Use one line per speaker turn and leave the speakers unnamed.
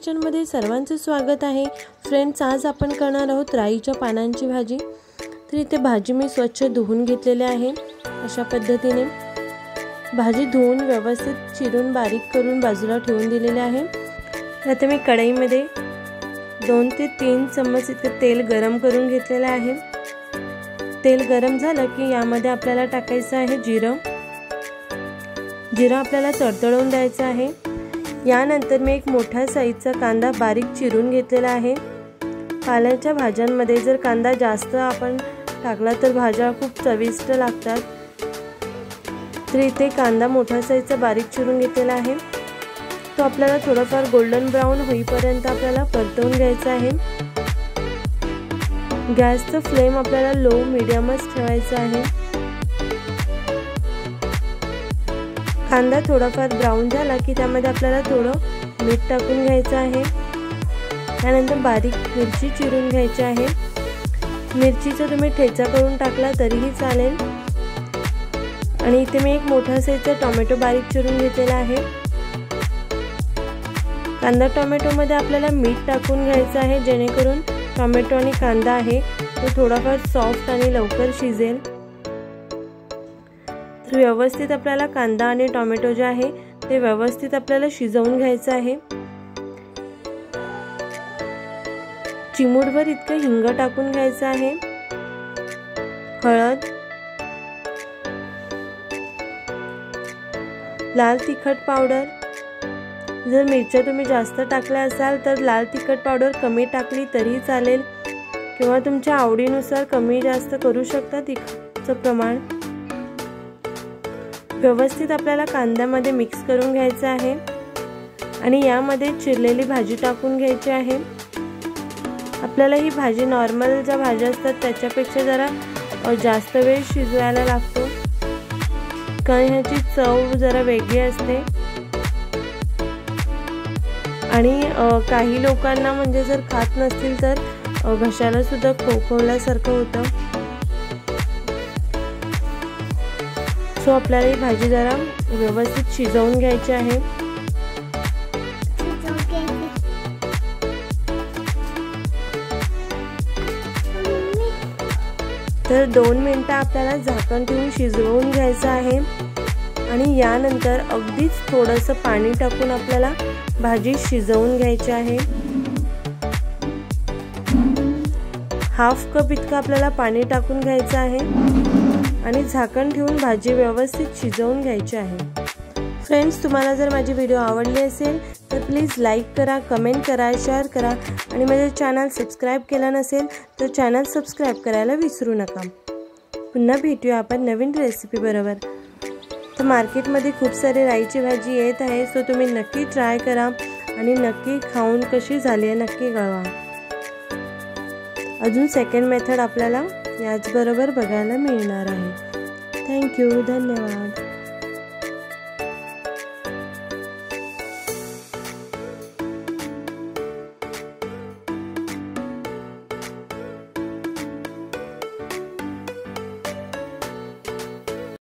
किचनमध्ये सर्वांचे स्वागत आहे। फ्रेंड्स, आज आपण करणार आहोत राईच्या पानांची भाजी। तर इथे भाजी मी स्वच्छ धुवून घेतलेली आहे। अशा पद्धतीने भाजी धुवून व्यवस्थित चिरून बारीक करून बाजूला ठेवून दिलेले आहे। आता मी कढईमध्ये 2 ते 3 चम्मच इतके तेल गरम करून घेतलेले आहे। तेल गरम झालं की यामध्ये आपल्याला टाकायचं आहे जिरं आपल्याला तडतडवून द्यायचं आहे। यानंतर मी एक मोठा साईजचा कांदा बारीक चिरून घेतलेला आहे। पाल्याच्या भाज्यांमध्ये जर कांदा जास्त आपण टाकला तर भाज्या खूप चविष्ट लागतात। तर इथे कांदा मोठा साईजचा बारीक चिरून घेतलेला आहे। तो आपल्याला थोडाफार गोल्डन ब्राउन होईपर्यंत आपल्याला परतवून घ्यायचा आहे। गॅसचा फ्लेम आपल्याला लो मीडियमच ठेवायचा आहे। कांदा थोडाफार ब्राउन झाला की त्यामध्ये आपल्याला थोडं मीठ टाकून घ्यायचं आहे। त्यानंतर बारीक मिरची चिरून घ्यायची आहे। मिरचीचा तुम्ही ठेचा करून टाकला तरीही चालेल। आणि इथे मी एक मोठा साईजचा टोमॅटो बारीक चिरून घेतलेला आहे। कांदा टोमॅटो मध्ये आपल्याला मीठ टाकून घ्यायचं आहे, जेणेकरून टोमॅटो आणि कांदा आहे तो थोडाफार सॉफ्ट आणि लवकर शिजेल। तर व्यवस्थित आपल्याला कांदा आणि टोमॅटो जे आहे ते व्यवस्थित आपल्याला शिजवून घ्यायचं आहे। चिमूटभर इतकं हिंग टाकून घ्यायचं आहे। हळद, लाल तिखट पावडर, जर मिरच्या तुम्ही जास्त टाकल्या असाल तर लाल तिखट पावडर कमी टाकली तरी चालेल, किंवा तुमच्या आवडीनुसार कमी जास्त करू शकता तिखटचं प्रमाण। व्यवस्थित आपल्याला कांद्यामध्ये मिक्स करून घ्यायचं आहे आणि यामध्ये चिरलेली भाजी टाकून घ्यायची आहे। आपल्याला ही भाजी नॉर्मल ज्या भाज्या असतात त्याच्यापेक्षा जरा जास्त वेळ शिजवायला लागतो, कारण ह्याची चव जरा वेगळी असते। आणि काही लोकांना म्हणजे जर खात नसतील तर घशाला सुद्धा खोकल्यासारखं होतं। सो आपल्याला ही भाजी जरा व्यवस्थित शिजवून घ्यायची आहे। तर 2 मिनिटं आपल्याला झाकण ठेवून शिजवून घ्यायचं आहे। आणि यानंतर अगदीच थोडंसं पाणी टाकून आपल्याला भाजी शिजवून घ्यायची आहे। हाफ कप इतकं आपल्याला पाणी टाकून घ्यायचं आहे आणि झाकण ठेवून भाजी व्यवस्थित शिजवून घ्यायची आहे। फ्रेंड्स, तुम्हाला जर माझी व्हिडिओ आवडली असेल तर प्लीज लाईक करा, कमेंट करा, शेअर करा आणि माझे चॅनल सबस्क्राईब केलं नसेल तर चॅनल सबस्क्राईब करायला विसरू नका। पुन्हा भेटूया आपण नवीन रेसिपी बरोबर। तर मार्केटमध्ये खूप सारी राईची भाजी येत आहे, सो तुम्ही नक्की ट्राय करा आणि नक्की खाऊन कशी झाली आहे नक्की कळवा। अजून सेकंड मेथड आपल्याला याच बरोबर बघायला मिळणार आहे। थँक्यू, धन्यवाद।